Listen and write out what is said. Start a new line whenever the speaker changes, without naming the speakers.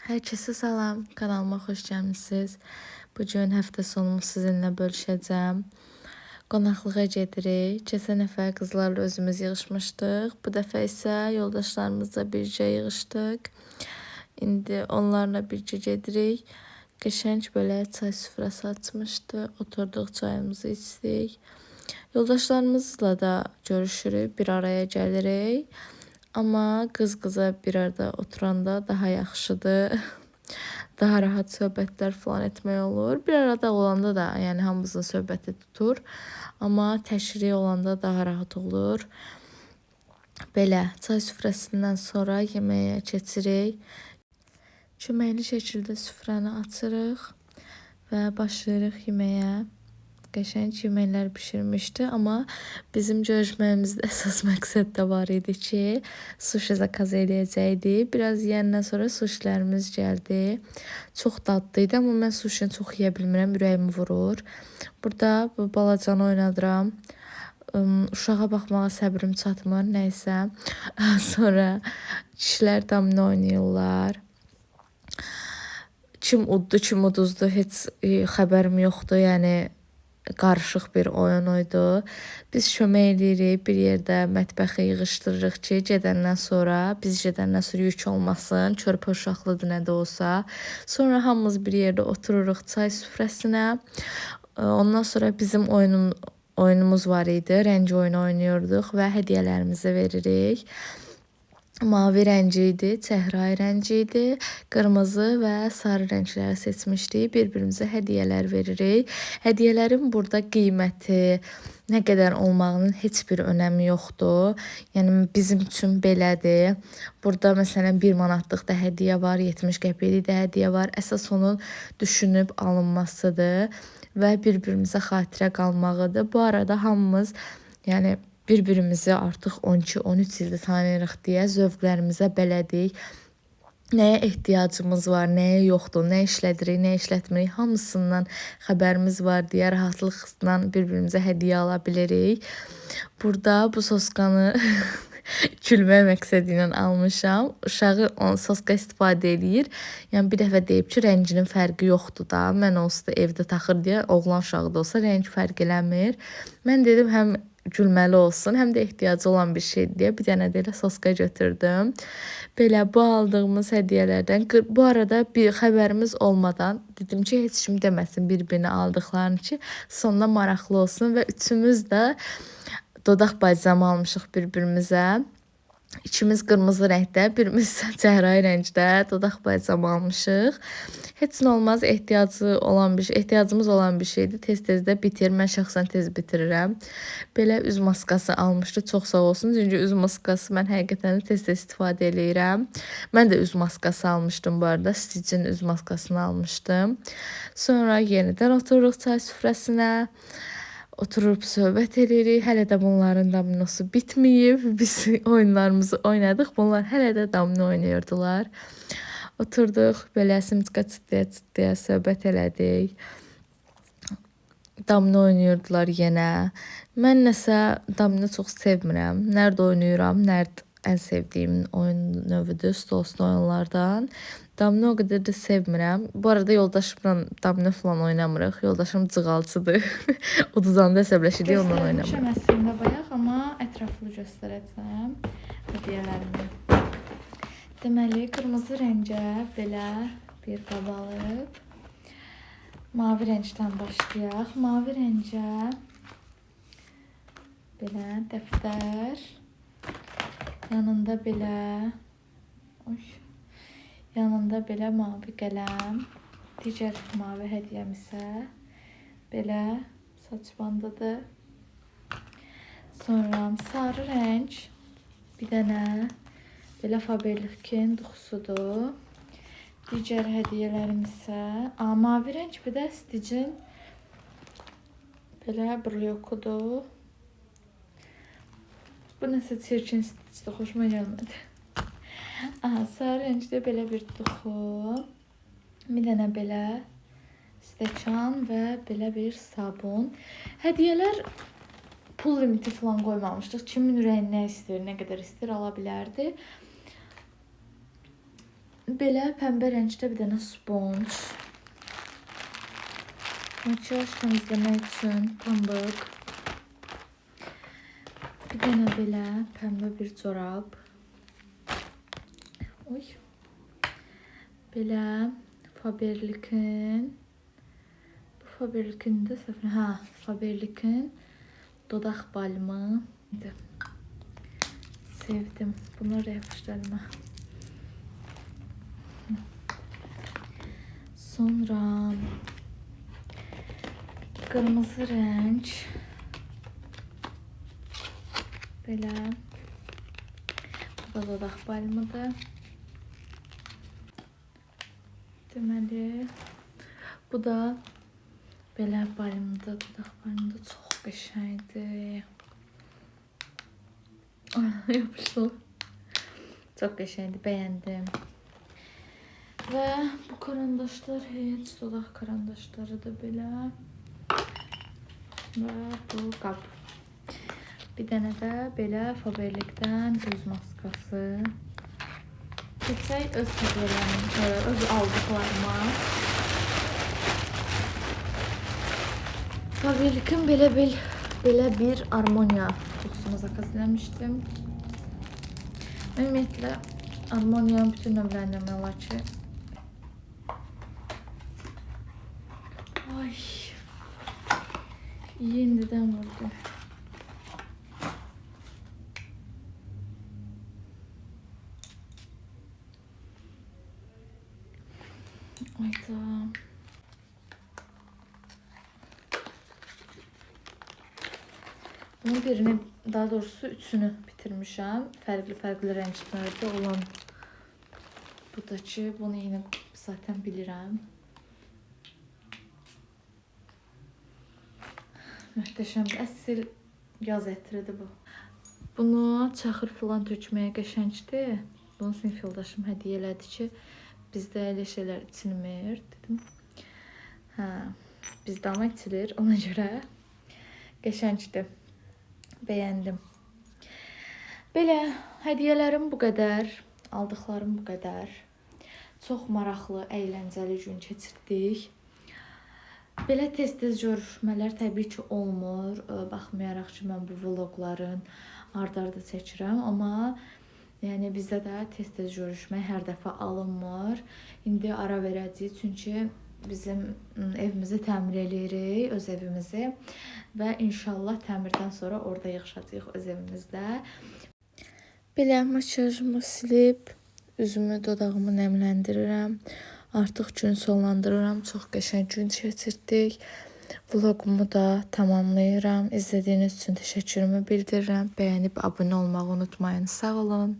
Herkese salam, kanalıma xoş gəlmisiniz. Bugün həftə sonumu sizinlə bölüşəcəm. Qonaqlığa gedirik. Keçən dəfə qızlarla özümüz yığışmışdıq. Bu dəfə isə yoldaşlarımızla bircə yığışdıq. İndi onlarla bircə gedirik. Qəşəng belə çay süfrəsi açmışdı. Oturduq, çayımızı içdik. Yoldaşlarımızla da görüşürük, bir araya gəlirik. Amma qız-qıza bir arada oturanda daha yaxşıdır. Daha rahat söhbətlər falan etmək olur. Bir arada olanda da, yəni hamımızın söhbəti tutur. Amma təşri olanda daha rahat olur. Belə çay süfrəsindən sonra yeməyə keçirik. Köməkli şəkildə süfrəni açırıq və başlayırıq yeməyə. Qəşəng yeməklər bişirmişdi, amma bizim görüşməyimizdə əsas məqsəd də var idi ki, sushi zakaz eləyəcəkdik. Biraz yeyəndən sonra sushilərimiz gəldi. Çox dadlı idi, amma mən sushini çox yeyə bilmirəm, ürəyimi vurur. Burada bu balacanı oynadıram. Uşağa baxmağa səbrim çatmır, nəysə. Sonra kişilər domino oynayırlar. Kim uddu, kim uduzdu, heç xəbərim yoxdur, yəni qarışıq bir oyun oydu. Biz kömək eləyirik, bir yerdə mətbəxi yığışdırırıq ki, gedəndən sonra, biz gedəndən sonra yük olmasın, körpə uşaqlıdır nə də olsa. Sonra hamımız bir yerdə otururuq çay süfrəsinə. Ondan sonra bizim oyunumuz var idi, rəng oyunu oynayırdıq və hədiyyələrimizi veririk. Mavi rəngi idi, çəhrayı rəngi idi, qırmızı və sarı rəngləri seçmişdik. Bir-birimizə hədiyyələr veririk. Hədiyyələrin burada qiyməti, nə qədər olmağının heç bir önəmi yoxdur. Yəni bizim üçün belədir. Burada məsələn 1 manatlıq da hədiyyə var, 70 qəpiklik də hədiyyə var. Əsas onun düşünüb alınmasıdır və bir-birimizə xatirə qalmağıdır. Bu arada hamımız, yəni bir-birimizi artıq 12-13 ildir tanıyırıq deyə zövqlərimizə bələdik. Nəyə ehtiyacımız var, nəyə yoxdur, nə işlədirik, nə işlətmirik, hamısından xəbərimiz var deyə rahatlıqla bir-birimizə hədiyyə ala bilirik. Burada bu soskanı gülmək məqsədi ilə almışam. Uşağı soska istifadə eləyir. Yəni bir dəfə deyib ki, rənginin fərqi yoxdur da. Mən olsa da evdə taxır deyə, oğlan uşağı da olsa rəng fərq eləmir. Mən dedim həm gülməli olsun, həm də ehtiyacı olan bir şeydir deyə bir dənə də elə soska götürdüm. Belə bu aldığımız hədiyyələrdən, bu arada bir xəbərimiz olmadan dedim ki, heç kim deməsin bir-birini aldıqlarını ki, sonunda maraqlı olsun və üçümüz də dodaq balzamı almışıq bir-birimizə. İkimiz qırmızı rəngdə, birimiz çəhrayı rəngdə dodaq balzamı almışıq. Heç nə olmaz, ehtiyacımız olan bir şeydir. Tez-tez də bitir. Mən şəxsən tez bitirirəm. Belə üz maskası almışdı. Çox sağ olsun. Çünki üz maskası mən həqiqətən tez-tez istifadə eləyirəm. Mən də üz maskası almışdım bu arada. Stitch'in üz maskasını almışdım. Sonra yenidən otururuq çay süfrəsinə. Oturub söhbət edirik. Hələ də bunların dominosu bitməyib. Biz oyunlarımızı oynadıq. Bunlar hələ də domino oynayırdılar. Oturduq, belə simçqa çıtdıya söhbət elədik. Domino oynayırdılar yenə. Mən nəsə domino çox sevmirəm. Nərd oynayıram, nərd ən sevdiyim oyun növüdür, stol üstü oyunlardan. Domino o qədər də sevmirəm. Bu arada yoldaşımla domino falan oynamırıq. Yoldaşım cığalçıdır. Uduzanda əsəbləşirik, ondan oynamırıq. Göstərmişəm əslində bayaq, amma ətraflı göstərəcəm hədiyyələrimi. Deməli, qırmızı rəngə belə bir qab alıb. Mavi rəngdən başlayaq. Mavi rəngə belə dəftər. Yanında belə mavi qələm. Digər mavi hədiyyəm isə belə saç bandıdır. Sonra sarı rəng bir dənə belə Faberlikin duxusudur. Digər hədiyyələrim isə mavi rəng bir də Stitch'in belə bryokudur. Bu nəsə çirkin Stitch'dir, xoşuma gəlmədi. Sarı rəngdə belə bir duxu. Bir dənə belə stəkan və belə bir sabun. Hədiyyələr pul limiti falan qoymamışdıq. Kimin ürəyi nə istəyir, nə qədər istəyir ala bilərdi. Belə pəmbə rəngdə bir dənə sponge. Makyaj təmizləmək üçün pambıq. Bir dənə belə pəmbə bir corab. Oy. Belə Faberlic'in. Bu Faberlic'in də səfər. Ha, Faberlic'in dodaq balmı. Sevdim. Bunları yapıştırma. Sonra kırmızı renk. Belə. Bu da dodaq balmıdır. Deməli, bu da belə balmıdır. Dodaq balmıdır. Çox qəşəngdir. Yapışdı. Çox qəşəngdir. Bəyəndim. Və bu karandaşlar heç dodaq karandaşlarıdır belə. Və bu qab. Bir dənə də belə Faberlic'dən göz maskası. Keçək öz hədiyələrimə, öz aldıqlarıma. Faberlic'in belə bir Armonia qutusunu zakaz eləmişdim. Ümumiyyətlə Armonia'nın bütün növlərini demək olar ki. Ay. Yenidən vurdu. Ayda. Bunun birini, daha doğrusu üçünü bitirmişəm. Fərqli rənglərdə olan. Bu da ki, bunu yine zaten bilirəm. Möhtəşəmdir. Əsl yaz ətridir bu. Bunu çaxır falan tökməyə qəşəngdir. Bunu sinif yoldaşım hədiyyə elədi ki, bizdə elə şeylər içilmir dedim. Hə, bizdə amma içilir, ona görə qəşəngdir. Bəyəndim. Belə hədiyyələrim bu qədər, aldıqlarım bu qədər. Çox maraqlı, əyləncəli gün keçirdik. Belə tez-tez görüşmələr təbii ki olmur. Baxmayaraq ki mən bu vloqların ard-arda çəkirəm, amma yəni bizdə də tez-tez görüşmək hər dəfə alınmır. İndi ara verəcəyik çünki bizim evimizi təmir eləyirik, öz evimizi və inşallah təmirdən sonra orada yığışacağıq öz evimizdə. Belə makyajımı silib, üzümü, dodağımı nəmləndirirəm. Artıq gün sonlandırıram. Çox qəşəng gün keçirdik. Vlogumu da tamamlayıram. İzlədiyiniz üçün təşəkkürümü bildirirəm. Bəyənib abunə olmağı unutmayın. Sağ olun.